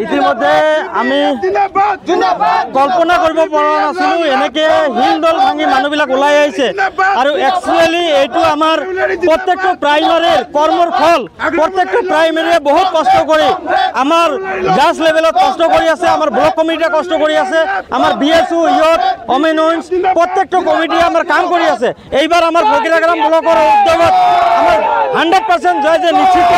ইতিমধ্যে আমি কল্পনা কৰিব পৰা নাছিলো এনেকে হিল দল ভাঙি মানুহবিলাক ওলাই আহিছে আৰু একচুৱেলি এইটো আমাৰ প্ৰত্যেকটো প্ৰাইমাৰীৰ কৰ্মৰ ফল। প্ৰত্যেকটো প্ৰাইমাৰীয়ে বহুত কষ্ট কৰি আমাৰ গ্ৰাছ লেভেলত কষ্ট কৰি আছে, আমাৰ ব্লক কমিটিয়ে কষ্ট কৰি আছে, আমাৰ BSU ইয়ত অমেনউইন্স প্ৰত্যেকটো কমিটিয়ে আমাৰ কাম কৰি আছে। এইবাৰ আমাৰ ফকিৰাগ্ৰাম ব্লকৰ উদ্যোগত আমাৰ 100% জয় যে নিশ্চিত।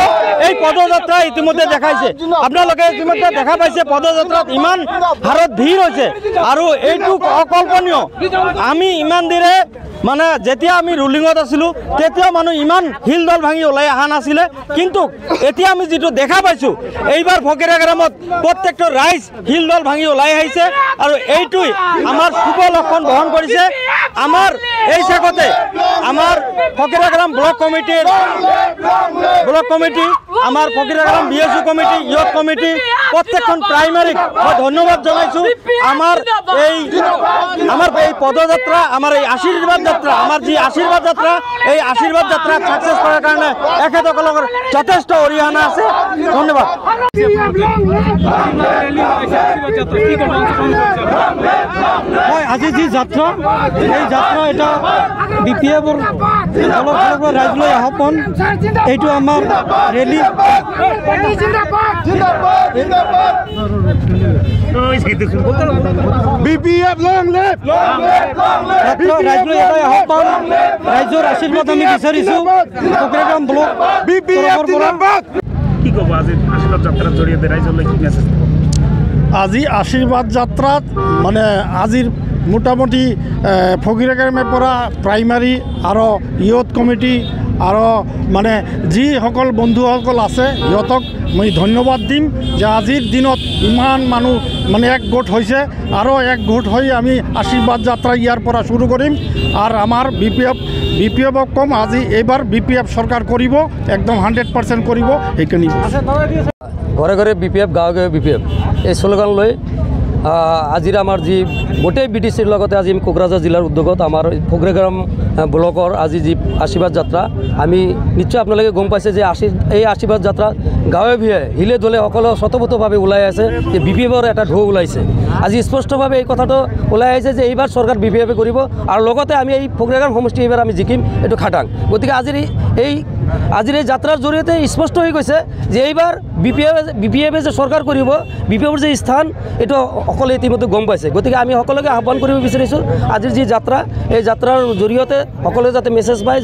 এই পদযাত্ৰা ইতিমধ্যে দেখাইছে, আপোনালোকে ইতিমধ্যে দেখা পাইছে পদযাত্ৰাত ইমান হাৰত ভিৰ হৈছে আৰু এইটো অকল্পনীয়। আমি ইমান দিনে মানে যেতিয়া আমি ৰুলিঙত আছিলোঁ তেতিয়া মানুহ ইমান হিল দল ভাঙি ওলাই অহা নাছিলে, কিন্তু এতিয়া আমি যিটো দেখা পাইছোঁ এইবাৰ ফকিৰাগ্ৰামত প্ৰত্যেকটো ৰাইজ হিল দল ভাঙি ওলাই আহিছে আৰু এইটোৱে আমাৰ শুভ লক্ষণ বহন কৰিছে। আমাৰ এই চেগতে আমাৰ ফকিৰাগ্ৰাম ব্লক কমিটি, আমাৰ ফকিৰাগ্ৰাম BSU কমিটি, ইয়ত কমিটি প্ৰত্যেকখন প্ৰাইমাৰীক মই ধন্যবাদ জনাইছোঁ। আমাৰ এই পদযাত্ৰা, আমাৰ এই আশীৰ্বাদ যাত্ৰা, আমাৰ যি আশীৰ্বাদ যাত্ৰা, এই আশীৰ্বাদ যাত্ৰাত ছাকচেছ কৰাৰ কাৰণে এখেতসকলৰ যথেষ্ট অৰিহণা আছে। ধন্যবাদ। হয়, আজি যি যাত্ৰা, এই যাত্ৰা এটা BPFৰ ৰাইজলৈ আহ্বান। এইটো আমাৰ ৰেলী ৰাইজলৈ এটাই আহ্বান, ৰাইজৰ আশীৰ্বাদ আমি বিচাৰিছোঁ ফকিৰাগ্ৰাম ব্লক কি ক'ব আজি আশীৰ্বাদ যাত্ৰাৰ জৰিয়তে ৰাইজলৈ কি মেছেজ? আজি আশীৰ্বাদ যাত্ৰাত মানে আজিৰ মোটামুটি ফকিৰাগ্ৰামৰ পৰা প্ৰাইমাৰী আৰু ইয়থ কমিটি আৰু মানে যিসকল বন্ধুসকল আছে সিহঁতক মই ধন্যবাদ দিম যে আজিৰ দিনত ইমান মানুহ মানে একগোট হৈছে আৰু একগোট হৈ আমি আশীৰ্বাদ যাত্ৰা ইয়াৰ পৰা শুৰু কৰিম। আৰ আমাৰ বিপিএফক কম আজি এইবাৰ BPF চৰকাৰ কৰিব, একদম 100% কৰিব। সেইখিনি ঘৰে ঘৰে BPF, গাঁৱে গাঁৱে BPF এই শ্লোগান লৈ আজিৰ আমাৰ যি গোটেই BTCৰ লগতে আজি আমি কোকৰাঝাৰ জিলাৰ উদ্যোগত আমাৰ ফকিৰাগ্ৰাম ব্লকৰ আজি যি আশীৰ্বাদ যাত্ৰা, আমি নিশ্চয় আপোনালোকে গম পাইছে যে এই আশীৰ্বাদ যাত্ৰা গাঁৱে ভূঞে হিলে দলে সকলো স্বতঃস্ফূৰ্তভাৱে ওলাই আছে যে BPFৰ এটা ঢৌ ওলাইছে। আজি স্পষ্টভাৱে এই কথাটো ওলাই আহিছে যে এইবাৰ চৰকাৰ BPFে কৰিব আৰু লগতে আমি এই ফকিৰাগ্ৰাম সমষ্টি এইবাৰ আমি জিকিম, এইটো খাটাং। গতিকে আজিৰ এই যাত্ৰাৰ জৰিয়তে স্পষ্ট হৈ গৈছে যে এইবাৰ BPFে যে চৰকাৰ কৰিব, BPFৰ যে স্থান এইটো সকলোৱে ইতিমধ্যে গম পাইছে। গতিকে আমি সকলোকে আহ্বান কৰিব বিচাৰিছোঁ আজিৰ যি যাত্ৰা, এই যাত্ৰাৰ জৰিয়তে সকলোৱে যাতে মেছেজ পায়।